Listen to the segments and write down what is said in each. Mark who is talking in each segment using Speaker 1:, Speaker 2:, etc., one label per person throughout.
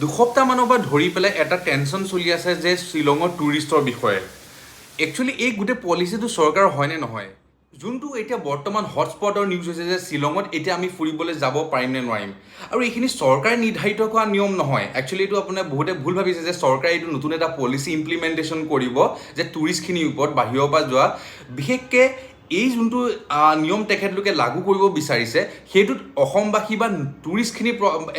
Speaker 1: দুসপ্তাহমানৰ পৰা ধৰি পেলাই এটা টেনশ্যন চলি আছে যে শ্বিলঙৰ টুৰিষ্টৰ বিষয়ে। একচুৱেলি এই গোটেই পলিচিটো চৰকাৰৰ হয়নে নহয়? যোনটো এতিয়া বৰ্তমান হটস্পটৰ নিউজ হৈছে যে শ্বিলঙত এতিয়া আমি ফুৰিবলৈ যাব পাৰিম নে নোৱাৰিম। আৰু এইখিনি চৰকাৰে নিৰ্ধাৰিত কৰা নিয়ম নহয়। একচুৱেলি এইটো আপোনাৰ বহুতে ভুল ভাবিছে যে চৰকাৰে এইটো নতুন এটা পলিচি ইমপ্লিমেণ্টেশ্যন কৰিব যে টুৰিষ্টখিনিৰ ওপৰত বাহিৰৰ পৰা যোৱা। বিশেষকৈ এই যোনটো নিয়ম তেখেতলোকে লাগু কৰিব বিচাৰিছে সেইটোত অসমবাসী বা টুৰিষ্টখিনি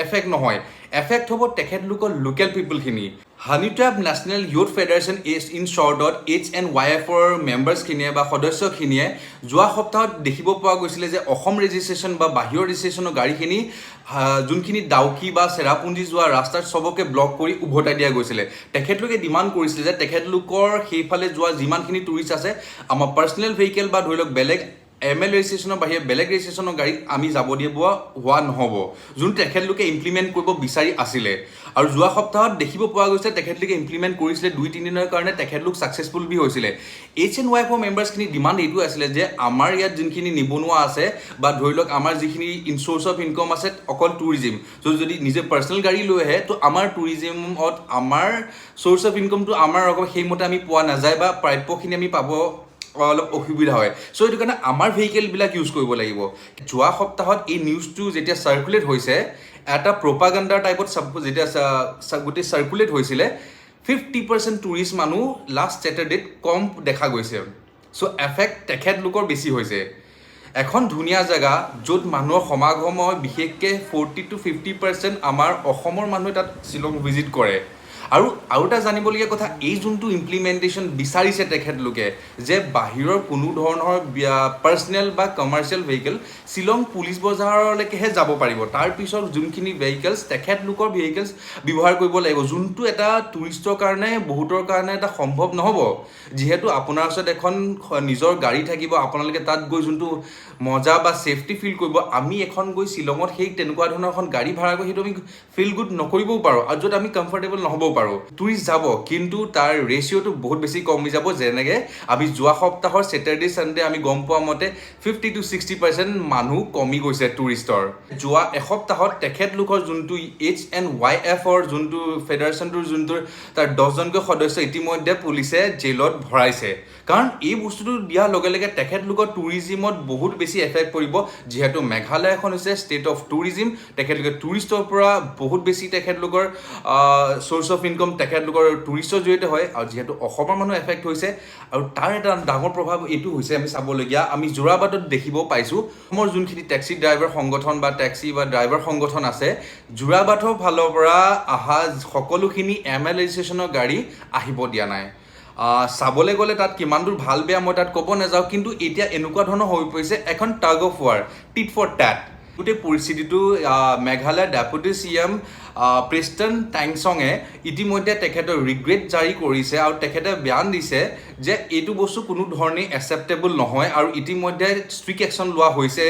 Speaker 1: এফেক্ট নহয়, এফেক্ট হ'ব তেখেতলোকৰ লোকেল পিপলখিনি। Honey trap national youth federation in শ্বৰ্টত HNYF-ৰ মেম্বাৰ্ছখিনিয়ে বা সদস্যখিনিয়ে যোৱা সপ্তাহত দেখিব পোৱা গৈছিলে যে অসম ৰেজিষ্ট্ৰেশ্যন বা বাহিৰৰ ৰেজিষ্ট্ৰেশ্যনৰ গাড়ীখিনি যোনখিনি ডাউকি বা চেৰাপুঞ্জী যোৱা ৰাস্তাত চবকে ব্লক কৰি উভতাই দিয়া গৈছিলে। তেখেতলোকে ডিমাণ্ড কৰিছিলে যে তেখেতলোকৰ সেইফালে যোৱা যিমানখিনি টুৰিষ্ট আছে আমাৰ পাৰ্চনেল ভেহিকেল বা ধৰি লওক বেলেগ ML ৰেজিষ্ট্ৰেশ্যনৰ বাহিৰে বেলেগ ৰেজিষ্ট্ৰেশ্যনৰ গাড়ীত আমি যাব দিব হোৱা নহ'ব, যোনটো তেখেতলোকে ইমপ্লিমেণ্ট কৰিব বিচাৰি আছিলে। আৰু যোৱা সপ্তাহত দেখিব পোৱা গৈছে তেখেতলোকে ইমপ্লিমেণ্ট কৰিছিলে 2-3 দিনৰ কাৰণে, তেখেতলোক ছাকচেছফুল বি হৈছিলে। HNYF-ৰ মেম্বাৰ্ছখিনি ডিমাণ্ড এইটো আছিলে যে আমাৰ ইয়াত যোনখিনি নিবনুৱা আছে বা ধৰি লওক আমাৰ যিখিনি চ'ৰ্চ অফ ইনকম আছে অকল টুৰিজিম, যদি নিজে পাৰ্চনেল গাড়ী লৈ আহে তো আমাৰ টুৰিজিমত আমাৰ চ'ৰ্চ অফ ইনকমটো আমাৰ অকল সেইমতে আমি পোৱা নাযায় বা প্ৰাপ্যখিনি আমি পাব অলপ অসুবিধা হয়। চ' এইটো কাৰণে আমাৰ ভেহিকেলবিলাক ইউজ কৰিব লাগিব। যোৱা সপ্তাহত এই নিউজটো যেতিয়া চাৰ্কুলেট হৈছে, এটা প্ৰপাগাণ্ডাৰ টাইপত যেতিয়া গোটেই চাৰ্কুলেট হৈছিলে, 50% টুৰিষ্ট মানুহ লাষ্ট ছেটাৰডেত কম দেখা গৈছে। চ' এফেক্ট তেখেতলোকৰ বেছি হৈছে। এখন ধুনীয়া জেগা য'ত মানুহৰ সমাগম হয়, বিশেষকৈ 40 to 50% আমাৰ অসমৰ মানুহে তাত শ্বিলং ভিজিট কৰে। আৰু এটা জানিবলগীয়া কথা, এই যোনটো ইমপ্লিমেণ্টেশ্যন বিচাৰিছে তেখেতলোকে যে বাহিৰৰ কোনো ধৰণৰ পাৰ্চনেল বা কমাৰ্চিয়েল ভেহিকেল শ্বিলং পুলিচ বজাৰলৈকেহে যাব পাৰিব। তাৰপিছত যোনখিনি ভেহিকেলছ তেখেতলোকৰ ভেহিকেলছ ব্যৱহাৰ কৰিব লাগিব, যোনটো এটা টুৰিষ্টৰ কাৰণে বহুতৰ কাৰণে এটা সম্ভৱ নহ'ব। যিহেতু আপোনাৰ ওচৰত এখন নিজৰ গাড়ী থাকিব, আপোনালোকে তাত গৈ যোনটো মজা বা ছেফটি ফিল কৰিব, আমি এখন গৈ শ্বিলঙত সেই তেনেকুৱা ধৰণৰ এখন গাড়ী ভাড়া কৰি সেইটো আমি ফিল গুড নকৰিবও পাৰোঁ, আৰু য'ত আমি কমফৰ্টেবল নহ'বও পাৰোঁ। টুৰিষ্ট যাব কিন্তু তাৰ ৰেচিঅ'টো বহুত বেছি কমি যাব। যেনেকৈ আমি যোৱা সপ্তাহৰ ছেটাৰডে ছানডে আমি গম পোৱা মতে 50 to 60% মানুহ কমি গৈছে টুৰিষ্টৰ। যোৱা এসপ্তাহত তেখেতলোকৰ যোনটো HNYF-ৰ যোনটো ফেডাৰেশ্যনটোৰ যোনটো তাৰ 10জনকৈ সদস্য ইতিমধ্যে পুলিচে জেলত ভৰাইছে। কাৰণ এই বস্তুটো দিয়াৰ লগে লগে তেখেতলোকৰ টুৰিজিমত বহুত বেছি এফেক্ট পৰিব। যিহেতু মেঘালয় এখন হৈছে ষ্টেট অফ টুৰিজিম, তেখেতলোকে টুৰিষ্টৰ পৰা বহুত বেছি তেখেতলোকৰ চ'ৰ্চ অফ ইনকম তেখেতলোকৰ টুৰিষ্টৰ জৰিয়তে হয়। আৰু যিহেতু অসমৰ মানুহ এফেক্ট হৈছে, আৰু তাৰ এটা ডাঙৰ প্ৰভাৱ এইটো হৈছে আমি চাবলগীয়া, আমি যোৰাবাটত দেখিব পাইছোঁ অসমৰ যোনখিনি টেক্সি ড্ৰাইভাৰ সংগঠন বা টেক্সি বা ড্ৰাইভাৰ সংগঠন আছে, যোৰাবাটৰ ফালৰ পৰা অহা সকলোখিনি ML ৰেজিষ্ট্ৰেশ্যনৰ গাড়ী আহিব দিয়া নাই। চাবলৈ গ'লে তাত কিমান দূৰ ভাল বেয়া মই তাত ক'ব নাযাওঁ, কিন্তু এতিয়া এনেকুৱা ধৰণৰ হৈ পৰিছে এখন tug of war, tit for tat. গোটেই পৰিস্থিতিটো মেঘালয়ৰ ডেপুটি CM প্ৰেষ্টন টেংচঙে ইতিমধ্যে তেখেতৰ ৰিগ্ৰেট জাৰি কৰিছে আৰু তেখেতে বয়ান দিছে যে এইটো বস্তু কোনো ধৰণেই একচেপ্টেবল নহয় আৰু ইতিমধ্যে ষ্ট্ৰিক্ট একশ্যন লোৱা হৈছে।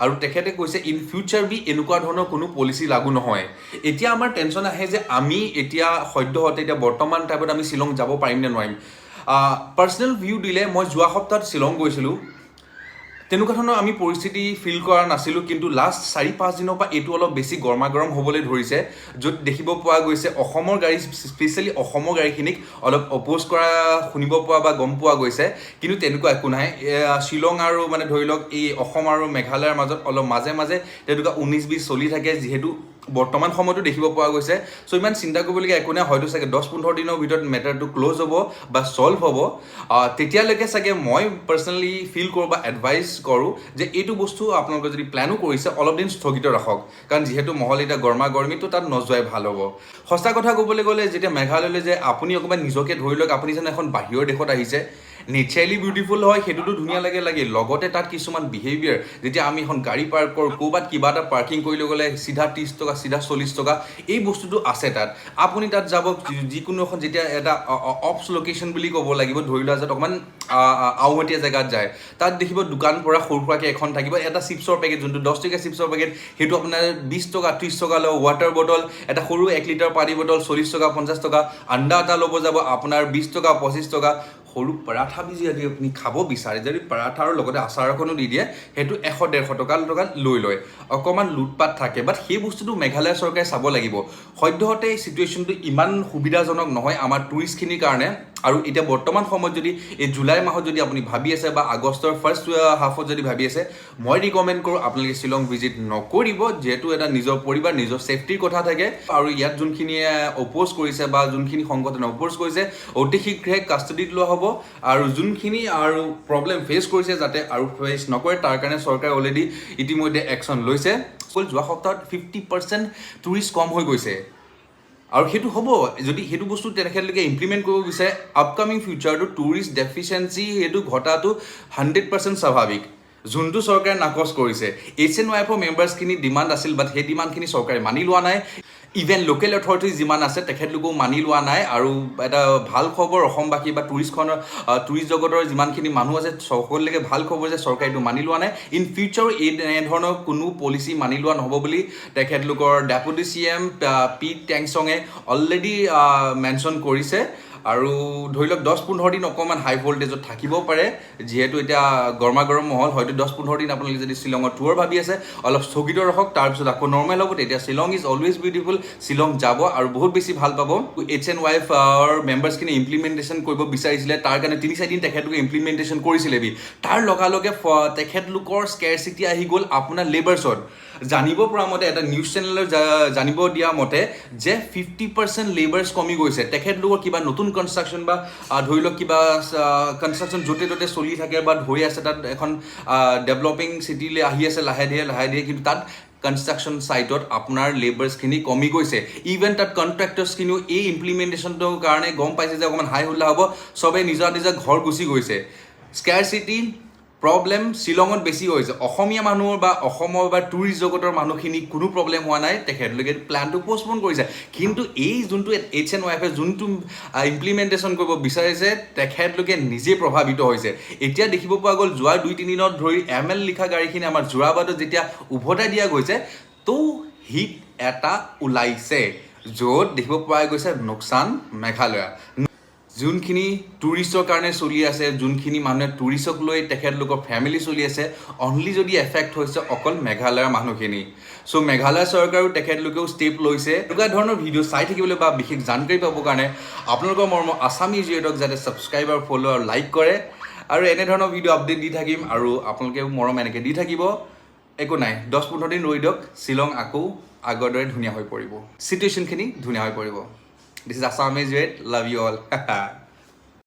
Speaker 1: আৰু তেখেতে কৈছে ইন ফিউচাৰ এনেকুৱা ধৰণৰ কোনো পলিচি লাগু নহয়। এতিয়া আমাৰ টেনশ্যন আহে যে আমি এতিয়া সদ্যহতে এতিয়া বৰ্তমান টাইমত আমি শ্বিলং যাব পাৰিম নে নোৱাৰিম। পাৰ্চনেল ভিউ দিলে মই যোৱা সপ্তাহত শ্বিলং গৈছিলোঁ, তেনেকুৱা ধৰণৰ আমি পৰিস্থিতি ফিল কৰা নাছিলোঁ, কিন্তু লাষ্ট 4-5 দিনৰ পৰা এইটো অলপ বেছি গৰমা গৰম হ'বলৈ ধৰিছে, য'ত দেখিব পোৱা গৈছে অসমৰ গাড়ী, স্পেচিয়েলি অসমৰ গাড়ীখিনিক অলপ অপ'জ কৰা শুনিব পোৱা বা গম পোৱা গৈছে। কিন্তু তেনেকুৱা একো নাই। শ্বিলং আৰু মানে ধৰি লওক এই অসম আৰু মেঘালয়ৰ মাজত অলপ মাজে মাজে তেনেকুৱা 19-20 চলি থাকে, যিহেতু বৰ্তমান সময়তো দেখিব পোৱা গৈছে। চ' ইমান চিন্তা কৰিবলগীয়া একো নাই, হয়তো চাগে 10-15 দিনৰ ভিতৰত মেটাৰটো ক্ল'জ হ'ব বা ছল্ভ হ'ব। তেতিয়ালৈকে চাগে মই পাৰ্চনেলি ফিল কৰোঁ বা এডভাইচ কৰোঁ যে এইটো বস্তু আপোনালোকে যদি প্লেনো কৰিছে অলপ দিন স্থগিত ৰাখক, কাৰণ যিহেতু মহল এতিয়া গৰমা গৰমিটো তাত নোযোৱাই ভাল হ'ব। সঁচা কথা ক'বলৈ গ'লে যেতিয়া মেঘালয়লৈ যে আপুনি অকণমান নিজকে ধৰি লওক আপুনি যেন এখন বাহিৰৰ দেশত আহিছে, নেচাৰেলি বিউটিফুল হয়, সেইটোতো ধুনীয়া লাগে, লগতে তাত কিছুমান বিহেভিয়াৰ, যেতিয়া আমি এখন গাড়ী পাৰ্ক কৰোঁ, ক'ৰবাত কিবা এটা পাৰ্কিং কৰিবলৈ গ'লে চিধা 30 টকা, চিধা 40 টকা, এই বস্তুটো আছে তাত। আপুনি তাত যাব যিকোনো এখন যেতিয়া এটা অফ লোকেশ্যন বুলি ক'ব লাগিব, ধৰি লোৱা যাত অকণমান আওহতীয়া জেগাত যায়, তাত দেখিব দোকান পৰা সৰু সুৰাকৈ এখন থাকিব, এটা চিপছৰ পেকেট যোনটো 10 টকীয়া চিপছৰ পেকেট সেইটো আপোনাৰ 20 টকা 30 টকা লয়। ৱাটাৰ বটল এটা সৰু 1 লিটাৰ পানী বটল 40 টকা 50 টকা। আণ্ডা এটা ল'ব যাব আপোনাৰ 20 টকা 25 টকা। সৰু পৰাঠা বি যদি আপুনি খাব বিচাৰে যদি পৰাঠাৰ লগতে আচাৰ এখনো দি দিয়ে সেইটো 100-150 টকা লৈ লয় অকণমান লুটপাট থাকে বাট সেই বস্তুটো মেঘালয় চৰকাৰে চাব লাগিব সদ্যহতে এই চিটুৱেশ্যনটো ইমান সুবিধাজনক নহয় আমাৰ টুৰিষ্টখিনিৰ কাৰণে আৰু এতিয়া বৰ্তমান সময়ত যদি এই জুলাই মাহত যদি আপুনি ভাবি আছে বা আগষ্টৰ ফাৰ্ষ্ট হাফত যদি ভাবি আছে মই ৰিকমেণ্ড কৰোঁ আপোনালোকে শ্বিলং ভিজিট নকৰিব যিহেতু এটা নিজৰ পৰিবাৰ নিজৰ ছেফটিৰ কথা থাকে আৰু ইয়াত যোনখিনিয়ে অপ'জ কৰিছে বা যোনখিনি সংগঠনে অপ'জ কৰিছে অতি শীঘ্ৰে কাষ্টডিত লোৱা হ'ব আৰু যোনখিনি আৰু প্ৰব্লেম ফেচ কৰিছে যাতে আৰু ফেচ নকৰে তাৰ কাৰণে চৰকাৰে অলৰেডি ইতিমধ্যে একশ্যন লৈছে যোৱা সপ্তাহত 50% টুৰিষ্ট কম হৈ গৈছে আৰু সেইটো হ'ব যদি সেইটো বস্তু তেখেতলোকে ইমপ্লিমেণ্ট কৰিব বিচাৰে আপকামিং ফিউচাৰটো টুৰিষ্ট ডেফিচিয়েঞ্চি সেইটো ঘটাটো 100% স্বাভাৱিক যোনটো চৰকাৰে নাকচ কৰিছে HNYF মেম্বাৰ্ছখিনি ডিমাণ্ড আছিল বাট সেই ডিমাণ্ডখিনি চৰকাৰে মানি লোৱা নাই ইভেন লোকেল অথৰিটিজ যিমান আছে তেখেতলোকেও মানি লোৱা নাই আৰু এটা ভাল খবৰ অসমবাসী বা টুৰিষ্ট জগতৰ যিমানখিনি মানুহ আছে সকলোকে ভাল খবৰ যে চৰকাৰে এইটো মানি লোৱা নাই ইন ফিউচাৰ এনেধৰণৰ কোনো পলিচি মানি লোৱা নহ'ব বুলি তেখেতলোকৰ ডেপুটি CM পি টেংচঙে অলৰেডি মেনশ্যন কৰিছে আৰু ধৰি লওক 10-15 দিন অকণমান হাই ভল্টেজত থাকিব পাৰে যিহেতু এতিয়া গৰম মহল হয়তো 10-15 দিন আপোনালোকে যদি শ্বিলঙৰ টুৰ ভাবি আছে অলপ স্থগিত ৰাখক তাৰপিছত আকৌ নৰ্মেল হ'ব তেতিয়া Shillong is always beautiful Shillong যাব আৰু বহুত বেছি ভাল পাব HNYF মেম্বাৰ্ছখিনি ইমপ্লিমেণ্টেশ্যন কৰিব বিচাৰিছিলে তাৰ কাৰণে 3-4 দিন তেখেতলোকে ইমপ্লিমেণ্টেশ্যন কৰিছিলে তাৰ লগে তেখেতলোকৰ স্কেৰচিটি আহি গ'ল আপোনাৰ লেবাৰ্ছত জানিব পৰা মতে এটা নিউজ চেনেলৰ জানিব দিয়া মতে যে 50% লেবাৰ্ছ কমি গৈছে তেখেতলোকৰ কিবা নতুন কনষ্ট্ৰাকশ্যন বা ধৰি লওক কিবা কনষ্ট্ৰাকশ্যন য'তে ত'তে চলি থাকে বা হৈ আছে তাত এখন ডেভেলপিং চিটিলৈ আহি আছে লাহে ধীৰে কিন্তু তাত কনষ্ট্ৰাকশ্যন চাইটত আপোনাৰ লেবাৰ্ছখিনি কমি গৈছে ইভেন তাত কণ্ট্ৰেক্টাৰ্ছখিনিও এই ইমপ্লিমেণ্টেশ্যনটোৰ কাৰণে গম পাইছে যে অকণমান হাই হুল্লা হ'ব চবেই নিজৰ ঘৰ গুচি গৈছে স্কেৰচিটি প্ৰব্লেম শ্বিলঙত বেছি হৈছে অসমীয়া মানুহৰ বা অসমৰ বা টুৰিষ্ট জগতৰ মানুহখিনি কোনো প্ৰব্লেম হোৱা নাই তেখেতলোকে প্লানটো পষ্টপন কৰিছে কিন্তু এই যোনটো HNYF যোনটো ইমপ্লিমেণ্টেশ্যন কৰিব বিচাৰিছে তেখেতলোকে নিজে প্ৰভাৱিত হৈছে এতিয়া দেখিব পোৱা গ'ল যোৱা 2-3 দিনত ধৰি ML লিখা গাড়ীখিনি আমাৰ যোৰাবাদত যেতিয়া উভতাই দিয়া গৈছে তো হিট এটা ওলাইছে য'ত দেখিব পোৱা গৈছে নোকচান মেঘালয় যোনখিনি টুৰিষ্টৰ কাৰণে চলি আছে যোনখিনি মানুহে টুৰিষ্টক লৈ তেখেতলোকৰ ফেমিলি চলি আছে অনলি যদি এফেক্ট হৈছে অকল মেঘালয়ৰ মানুহখিনি চ' মেঘালয় চৰকাৰেও তেখেতলোকেও ষ্টেপ লৈছে এনেকুৱা ধৰণৰ ভিডিঅ' চাই থাকিবলৈ বা বিশেষ জানকাৰী পাবৰ কাৰণে আপোনালোকৰ মৰমৰ আছামিজ ৰেডিঅ'ক যাতে ছাবস্ক্ৰাইব আৰু ফ'ল' আৰু লাইক কৰে আৰু এনেধৰণৰ ভিডিঅ' আপডেট দি থাকিম আৰু আপোনালোকেও মৰম এনেকৈ দি থাকিব একো নাই 10-15 দিন ৰৈ দিয়ক শ্বিলং আকৌ আগৰ দৰে ধুনীয়া হৈ পৰিব চিটুৱেশ্যনখিনি ধুনীয়া হৈ পৰিব This is Assamese Red. Love you all.